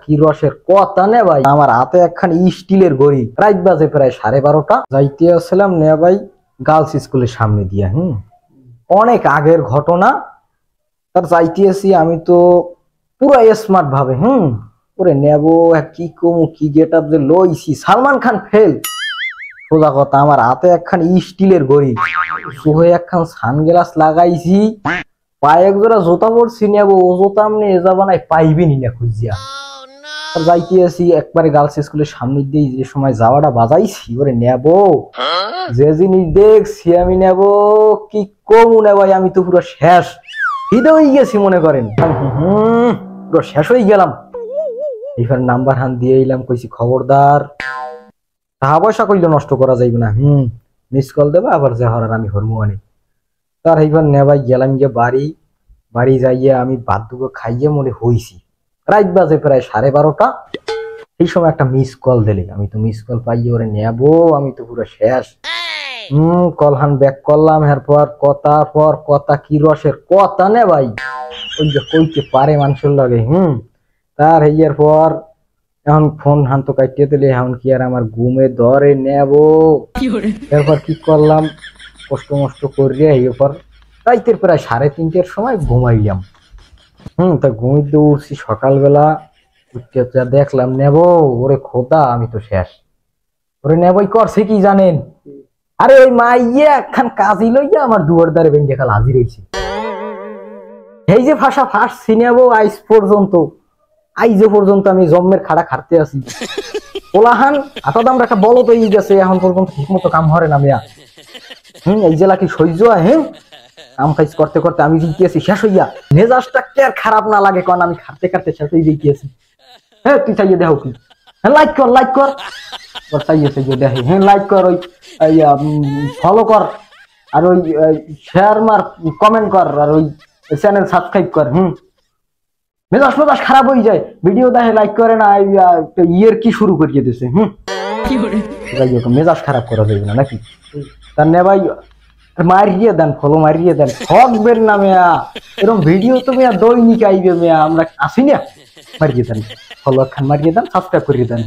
কি রসের কথা নে ভাই, আমার হাতে একখানি স্টিলের ঘড়ি, রাত বাজে প্রায় 12:30। যাইতে আসছিলাম নে ভাই গার্লস স্কুলের সামনে দিয়া। অনেক আগের ঘটনা। তার যাইতে আসি আমি তো পুরো স্মার্ট ভাবে ওরে নেবো কি কমু কি গেট আপ যে লইছি, সালমান খান ফেল। সোজা কথা, আমার হাতে একখানি স্টিলের ঘড়ি, চোখে একখান সানগ্লাস লাগাইছি, পায়ে এক জোড়া জুতা পরছি, নেবো ও জুতা আমনে এ যাবা নাই পাইবেনি না খুঁজিয়া। যাইতে আসি একবারে গার্লস স্কুলের সামনে দিয়ে যে সময় যাওয়াটা বাজাইছি, ওরে নেবো যে জিনিস দেখছি আমি নেবো কি কমু না ভাই, আমি তো পুরো শেষ ফিদে হয়ে গেছি মনে করেন। পুরো শেষ হয়ে গেলাম। এইবার নাম্বার হান দিয়ে এলাম, কইছি খবরদার টাকা পয়সা কইলে নষ্ট করা যাইবে না, মিস কল দেবে আবার যে হরার আমি হরমোয়ানি। তার এইবার নেবাই গেলাম গিয়ে বাড়ি যাইয়ে আমি ভাত দুটো খাইয়ে মনে হইছি, রাত বাজে প্রায় 12:30। এই সময় একটা মিস কল দিলে, আমি তো মিস কল পাইয়ে ওরে নেবো, আমি তো পুরো শেষ। কলহান ব্যাক করলাম, এরপর কথা কি রসের কথা নে ভাই, ওই যে কইতে পারে মানুষের লাগে। তার হেয়ার পর এখন ফোন হান তো কাটিয়ে দিলে, এখন কি আর আমার ঘুমে ধরে নেবো। এরপর কি করলাম, কষ্ট মষ্ট করিয়ে এরপর রাইতের প্রায় 3:30-র সময় ঘুমাইলাম। তা ঘুমিতে উঠছি সকালবেলা, উঠতে দেখলাম নেবো, ওরে খোদা আমি তো শেষ। ওরে নেবই করছে কি জানেন, আরে ওই মাইয়া একখান কাজই লইয়া আমার দুয়ার দ্বারে বেঞ্জে খাল হাজির হয়েছে। এই যে ভাষা ফার্স্ট সিনেবো আইজ পর্যন্ত আমি জম্মের খাড়া খাটতে আছি। ওলাহান আতাদাম রাখা বলো তো এই গেছে, এখন পর্যন্ত ঠিক মতো কাম হরে না মিয়া। এই জেলা কি সহ্য হয়? কাম কাজ করতে করতে আমি জিতেছি শেষ হইয়া, মেজাজটা কে আর খারাপ না লাগে কারণ আমি খাটতে শেষ হয়ে জিতেছি। হ্যাঁ তুই চাইয়ে দেখো কি, লাইক কর চাইয়েছে যে দেখে, লাইক কর, ওই ফলো কর, আর ওই শেয়ার মার, কমেন্ট কর, আর ওই চ্যানেল সাবস্ক্রাইব কর। মেজাজ খারাপ হয়ে যায়, ভিডিও দেখে লাইক করে না, ইয়ের কি শুরু করিয়ে দিছে। মেজাজ খারাপ করা যাবে না নাকি? তার নে ভাই মারিয়ে দেন, ফলো মারিয়ে দেন, ঠকবেন না মেয়া, এরকম ভিডিও তো মেয়া দৈনিক আইবে মেয়া, আমরা আসি না। মারিয়ে দেন, ফলো খান মারিয়ে দেন, সাবস্ক্রাইব করিয়ে দেন।